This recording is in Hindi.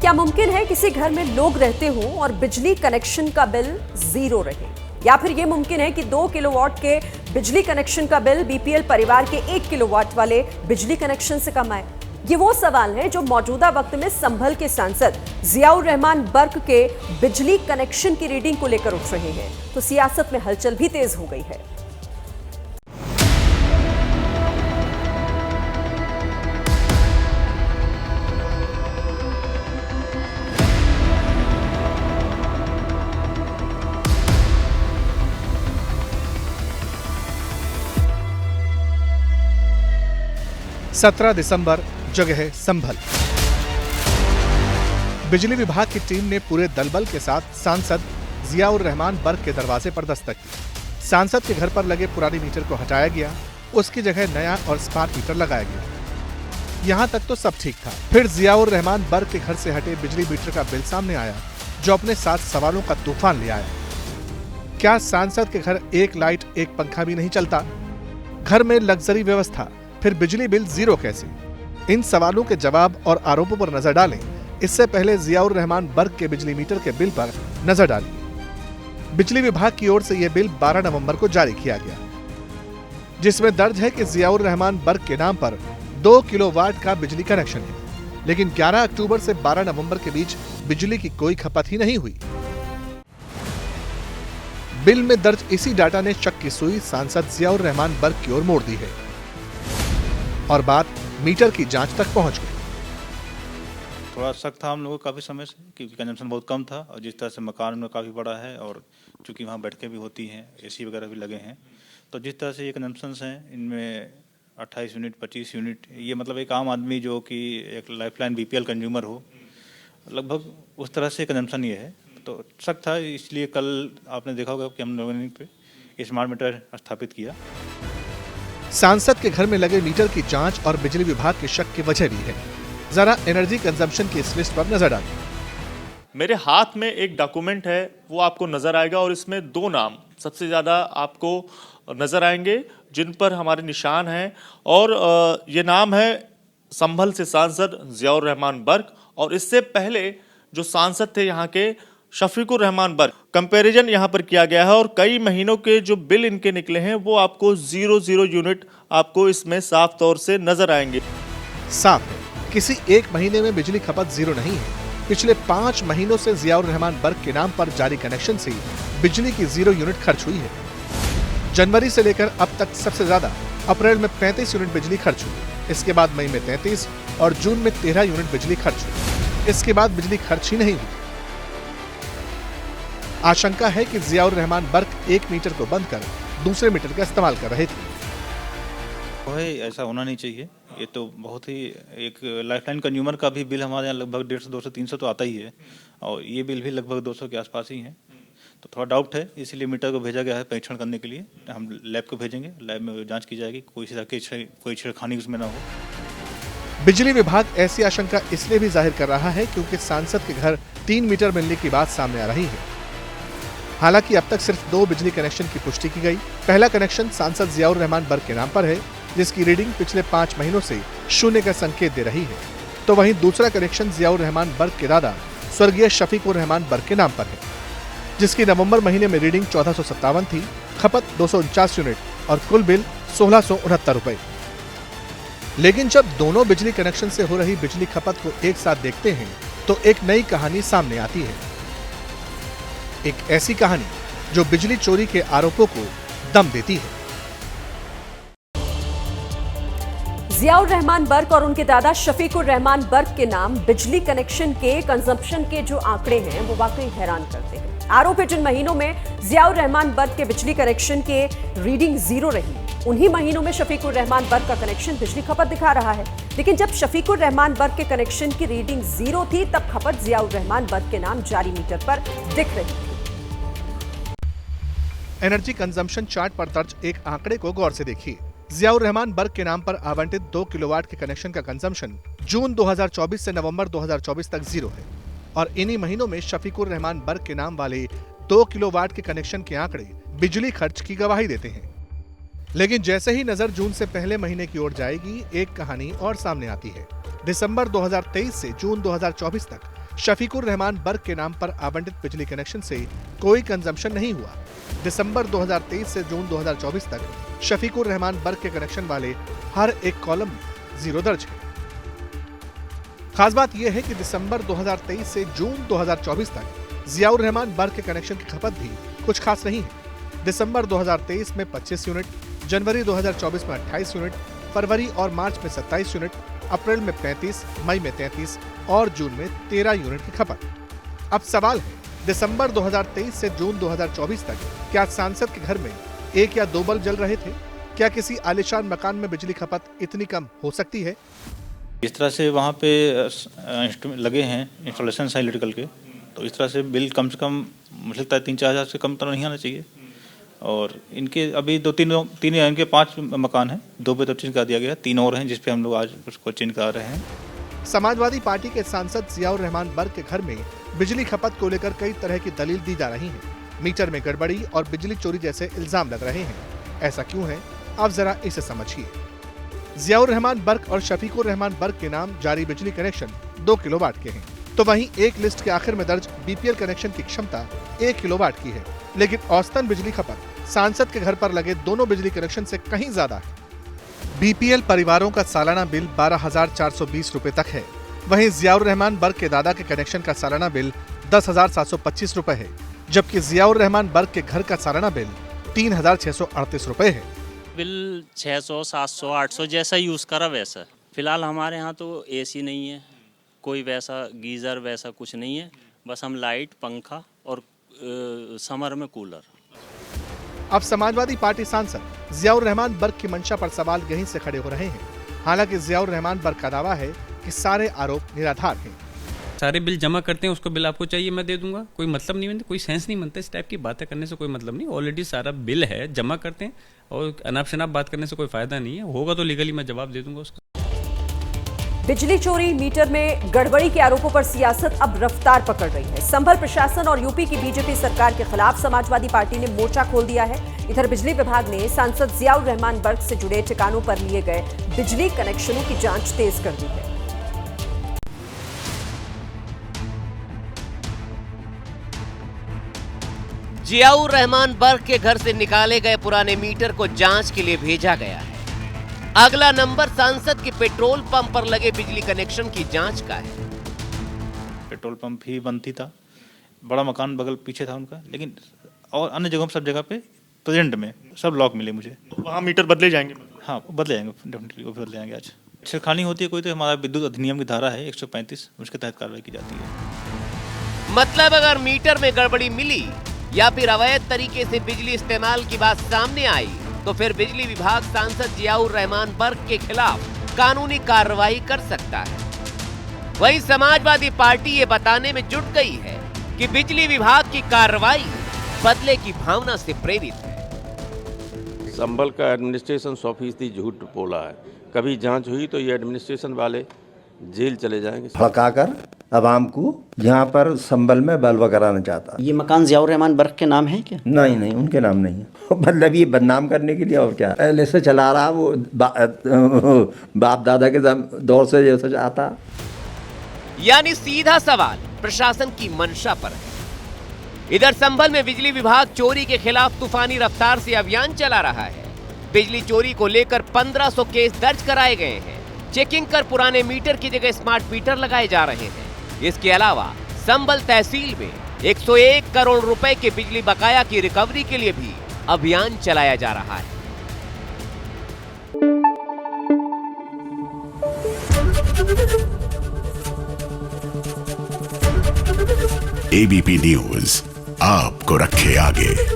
क्या मुमकिन है किसी घर में लोग रहते हों और बिजली कनेक्शन का बिल जीरो रहे? या फिर यह मुमकिन है कि 2 किलोवाट के बिजली कनेक्शन का बिल बीपीएल परिवार के 1 किलोवाट वाले बिजली कनेक्शन से कम आए? ये वो सवाल है जो मौजूदा वक्त में संभल के सांसद जियाउर रहमान बर्क के बिजली कनेक्शन की रीडिंग को लेकर उठ रहे हैं। तो सियासत में हलचल भी तेज हो गई है। सत्रह दिसंबर, जगह संभल। बिजली विभाग की टीम ने पूरे दलबल के साथ सांसद जियाउर रहमान बर्क के दरवाजे पर दस्तक दी। सांसद के घर पर लगे पुराने मीटर को हटाया गया, उसकी जगह नया और स्मार्ट मीटर लगाया गया। यहां तक तो सब ठीक था। फिर जियाउर रहमान बर्क के घर से हटे बिजली मीटर का बिल सामने आया, जो अपने साथ सवालों का तूफान ले आया। क्या सांसद के घर एक लाइट, एक पंखा भी नहीं चलता? घर में लग्जरी व्यवस्था, फिर बिजली बिल जीरो कैसे? इन सवालों के जवाब और आरोपों पर नजर डालें, इससे पहले जियाउर रहमान बर्क के बिजली मीटर के बिल पर नजर डालिए। बिजली विभाग की ओर से यह बिल 12 नवंबर को जारी किया गया, जिसमें दर्ज है कि जियाउर रहमान बर्क के नाम पर 2 किलोवाट का बिजली कनेक्शन है, लेकिन 11 अक्टूबर से 12 नवंबर के बीच बिजली की कोई खपत ही नहीं हुई। बिल में दर्ज इसी डाटा ने शक की सुई सांसद जियाउर रहमान बर्क की ओर मोड़ दी है और बात मीटर की जांच तक पहुंच गई। थोड़ा शक था हम लोगों को काफ़ी समय से, क्योंकि कंजम्पशन बहुत कम था और जिस तरह से मकान में काफ़ी बड़ा है और चूंकि वहाँ बैठकें भी होती हैं, एसी वगैरह भी लगे हैं, तो जिस तरह से ये कंजम्पशंस हैं इनमें 28 यूनिट 25 यूनिट, ये मतलब एक आम आदमी जो कि एक लाइफलाइन बीपीएल कंज्यूमर हो, लगभग उस तरह से कंजम्पशन ये है। तो शक था, इसलिए कल आपने देखा होगा कि हम लोगों ने पे स्मार्ट मीटर स्थापित किया। सांसद के घर में लगे मीटर की जांच और बिजली विभाग के शक की वजह भी है। जरा एनर्जी कंजम्पशन की इस लिस्ट पर नजर डालिए। मेरे हाथ में एक डॉक्यूमेंट है, वो आपको नजर आएगा और इसमें 2 नाम सबसे ज्यादा आपको नजर आएंगे जिन पर हमारे निशान हैं, और ये नाम है संभल से सांसद जियाउर रहमान बर्क, और इससे पहले जो सांसद थे यहाँ के शफीकुर रहमान बर्क। कंपैरिजन यहाँ पर किया गया है और कई महीनों के जो बिल इनके निकले हैं वो आपको 00 यूनिट आपको इसमें साफ तौर से नजर आएंगे। साफ है, किसी एक महीने में बिजली खपत जीरो नहीं है। पिछले 5 महीनों से जियाउर रहमान बर्क के नाम पर जारी कनेक्शन से बिजली की 0 यूनिट खर्च हुई है। जनवरी से लेकर अब तक सबसे ज्यादा अप्रैल में 35 यूनिट बिजली खर्च हुई, इसके बाद मई में 33 और जून में 13 यूनिट बिजली खर्च हुई। इसके बाद बिजली खर्च ही नहीं हुई। आशंका है कि जियाउर रहमान बर्क एक मीटर को बंद कर दूसरे मीटर का इस्तेमाल कर रहे थे। ऐसा होना नहीं चाहिए। ये तो बहुत ही एक लाइफलाइन कंज्यूमर का भी बिल हमारे यहाँ लगभग 150, 200, 300 तो आता ही है, और ये बिल भी लगभग 200 के आसपास ही है। तो थोड़ा डाउट है, इसीलिए मीटर को भेजा गया है परीक्षण करने के लिए। हम लैब को भेजेंगे, लैब में जाँच की जाएगी, कोई छेड़खानी उसमें ना हो। बिजली विभाग ऐसी आशंका इसलिए भी जाहिर कर रहा है क्योंकि सांसद के घर 3 मीटर मिलने की बात सामने आ रही है। हालांकि अब तक सिर्फ 2 बिजली कनेक्शन की पुष्टि की गई। पहला कनेक्शन सांसद जियाउर रहमान बर्क के नाम पर है, जिसकी रीडिंग पिछले 5 महीनों से 0 का संकेत दे रही है। तो वहीं दूसरा कनेक्शन जियाउर रहमान बर्क के दादा स्वर्गीय शफीकुर रहमान बर्क के नाम पर है, जिसकी नवंबर महीने में रीडिंग 1457 थी, खपत 249 यूनिट और कुल बिल 1669 रुपए। लेकिन जब दोनों बिजली कनेक्शन से हो रही बिजली खपत को एक साथ देखते हैं तो एक नई कहानी सामने आती है। एक ऐसी कहानी जो बिजली चोरी के आरोपों को दम देती है। जियाउर रहमान बर्क और उनके दादा शफीकुर रहमान बर्क के नाम बिजली कनेक्शन के कंजम्पशन के जो आंकड़े हैं वो वाकई हैरान करते हैं। आरोप है जिन महीनों में जियाउर रहमान बर्क के बिजली कनेक्शन के रीडिंग 0 रही, उन्हीं महीनों में शफीकुर रहमान बर्क का कनेक्शन बिजली खपत दिखा रहा है। लेकिन जब शफीकुर रहमान बर्क के कनेक्शन की रीडिंग 0 थी, तब खपत जियाउर रहमान बर्क के नाम जारी मीटर पर दिख रही थी। एनर्जी कंजम्पशन चार्ट पर दर्ज एक आंकड़े को गौर से देखिए। जियाउर रहमान बर्क के नाम पर आवंटित 2 किलोवाट के कनेक्शन का कंजम्पशन जून 2024 से नवंबर 2024 तक 0 है, और इन्हीं महीनों में शफीकुर रहमान बर्क के नाम वाले 2 किलोवाट के कनेक्शन के आंकड़े बिजली खर्च की गवाही देते हैं। लेकिन जैसे ही नजर जून से पहले महीने की ओर जाएगी, एक कहानी और सामने आती है। दिसंबर 2023 से जून 2024 तक शफीकुर रहमान बर्क के नाम पर आवंटित बिजली कनेक्शन से कोई कंजम्पशन नहीं हुआ। दिसंबर 2023 से जून 2024 तक शफीकुर रहमान बर्क के कनेक्शन वाले हर एक कॉलम में 0 दर्ज है। खास बात यह है कि दिसंबर 2023 से जून 2024 तक जियाउर रहमान बर्क के कनेक्शन की खपत भी कुछ खास नहीं है। दिसंबर 2023 में 25 यूनिट, जनवरी 2024 में 28 यूनिट, फरवरी और मार्च में 27 यूनिट, अप्रैल में 35, मई में 33 और जून में 13 यूनिट की खपत। अब सवाल है, दिसंबर 2023 से जून 2024 तक क्या सांसद के घर में 1 या 2 बल्ब जल रहे थे? क्या किसी आलीशान मकान में बिजली खपत इतनी कम हो सकती है? इस तरह से वहाँ पे इंस्ट्रूमेंट लगे हैं, इंस्टॉलेशन है इलेक्ट्रिकल के, तो इस तरह से बिल कम से कम मुझे लगता है 3-4 हज़ार से कम तो नहीं आना चाहिए। और इनके अभी 2-3 इनके 5 मकान हैं, 2 पे तो चेंज कर दिया गया, 3 और हैं जिस पे हम लोग आज उसको चेंज करा रहे हैं। समाजवादी पार्टी के सांसद जियाउर रहमान बर्क के घर में बिजली खपत को लेकर कई तरह की दलील दी जा रही है। मीटर में गड़बड़ी और बिजली चोरी जैसे इल्जाम लग रहे हैं। ऐसा क्यों है, आप जरा इसे समझिए। जियाउर रहमान बर्क और शफीकुर रहमान बर्क के नाम जारी बिजली कनेक्शन 2 किलोवाट के हैं, तो वहीं एक लिस्ट के आखिर में दर्ज बीपीएल कनेक्शन की क्षमता 1 किलोवाट की है, लेकिन औसतन बिजली खपत सांसद के घर पर लगे दोनों बिजली कनेक्शन से कहीं ज्यादा है। बीपीएल परिवारों का सालाना बिल 12,420 रुपए तक है, वहीं जियाउर रहमान बर्क के दादा के कनेक्शन का सालाना बिल 10,725 रुपए है, जबकि जियाउर रहमान बर्क के घर का सालाना बिल 3,638 रुपए है। बिल 600, 700, 800 जैसा यूज़ करा वैसा। फिलहाल हमारे यहाँ तो एसी नहीं है, कोई वैसा गीज़र वैसा कुछ नहीं है, बस हम लाइट, पंखा और समर में कूलर। अब समाजवादी पार्टी सांसद जियाउर रहमान बर्क की मंशा पर सवाल यहीं से खड़े हो रहे हैं। हालांकि जियाउर रहमान बर्क का दावा है कि सारे आरोप निराधार हैं। सारे बिल जमा करते हैं, उसको बिल आपको चाहिए मैं दे दूंगा, कोई मतलब नहीं बनता, कोई सेंस नहीं बनता। इस टाइप की बातें करने से कोई मतलब नहीं। ऑलरेडी सारा बिल है, जमा करते हैं, और अनाप शनाप बात करने से कोई फायदा नहीं है। होगा तो लीगली मैं जवाब दे दूंगा उसका। बिजली चोरी, मीटर में गड़बड़ी के आरोपों पर सियासत अब रफ्तार पकड़ रही है। संभल प्रशासन और यूपी की बीजेपी सरकार के खिलाफ समाजवादी पार्टी ने मोर्चा खोल दिया है। इधर बिजली विभाग ने सांसद जियाउर रहमान बर्क से जुड़े ठिकानों पर लिए गए बिजली कनेक्शनों की जांच तेज कर दी है। जियाउर रहमान बर्क के घर से निकाले गए पुराने मीटर को जांच के लिए भेजा गया है। अगला नंबर सांसद के पेट्रोल पंप पर लगे बिजली कनेक्शन की जांच का है। पेट्रोल पंप ही बंद थी था, बड़ा मकान बगल पीछे था उनका, लेकिन और अन्य जगहों सब जगह पे प्रेजेंट में सब लॉक मिले मुझे। वहाँ मीटर बदले जाएंगे? हाँ बदले जाएंगे, डेफिनेटली वो भी बदले जाएंगे। आज छेड़खानी होती है कोई तो हमारा विद्युत अधिनियम की धारा है 135, उसके तहत कार्रवाई की जाती है। मतलब अगर मीटर में गड़बड़ी मिली या फिर अवैध तरीके से बिजली इस्तेमाल की बात सामने आई तो फिर बिजली विभाग सांसद जियाउर रहमान बर्क के खिलाफ कानूनी कार्रवाई कर सकता है। वहीं समाजवादी पार्टी ये बताने में जुट गई है कि बिजली विभाग की कार्रवाई बदले की भावना से प्रेरित है। संभल का एडमिनिस्ट्रेशन 100% झूठ बोला है। कभी जांच हुई तो ये एडमिनिस्ट्रेशन वाले जेल चले जाएंगे। भड़काकर आवाम को यहाँ पर संभल में बलवा कराना चाहता। ये मकान जियाउर रहमान बर्क के नाम है क्या? नहीं, उनके नाम नहीं है। मतलब ये बदनाम करने के लिए और क्या, पहले से चला रहा वो बाप दादा के दौर से जैसा चाहता। यानी सीधा सवाल प्रशासन की मंशा पर है। इधर संभल में बिजली विभाग चोरी के खिलाफ तूफानी रफ्तार से अभियान चला रहा है। बिजली चोरी को लेकर 1500 केस दर्ज कराए गए हैं। चेकिंग कर पुराने मीटर की जगह स्मार्ट मीटर लगाए जा रहे हैं। इसके अलावा संभल तहसील में 101 करोड़ रुपए के बिजली बकाया की रिकवरी के लिए भी अभियान चलाया जा रहा है। एबीपी न्यूज आपको रखे आगे।